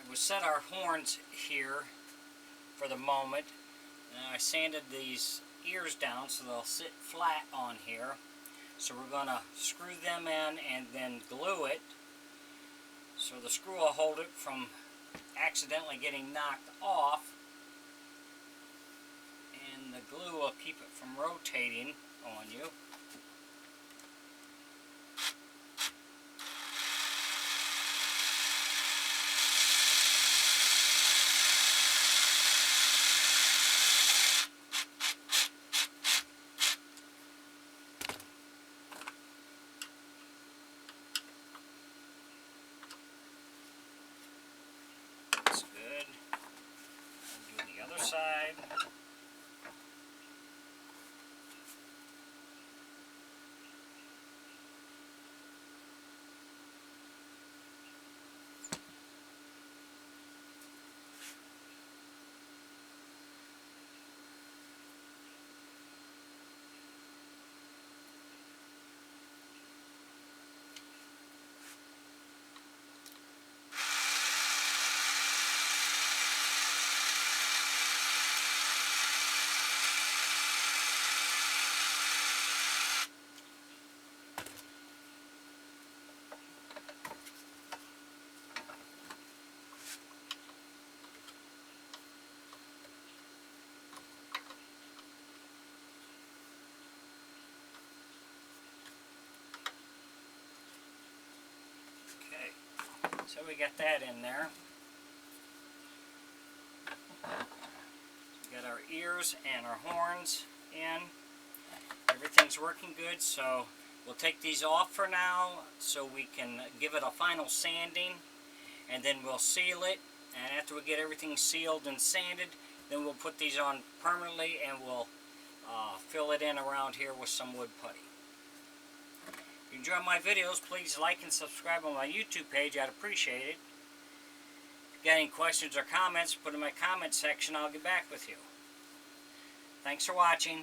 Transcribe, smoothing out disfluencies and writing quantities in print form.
we'll set our horns here for the moment. And I sanded these ears down so they'll sit flat on here. So we're going to screw them in and then glue it. So the screw will hold it from accidentally getting knocked off. And the glue will keep it from rotating on you. That's good. I'll do the other side. So we got that in there. We got our ears and our horns in. Everything's working good, so we'll take these off for now so we can give it a final sanding, and then we'll seal it. And after we get everything sealed and sanded, then we'll put these on permanently and we'll fill it in around here with some wood putty. If you enjoy my videos, please like and subscribe on my YouTube page. I'd appreciate it. If you got any questions or comments, put them in my comment section. I'll get back with you. Thanks for watching.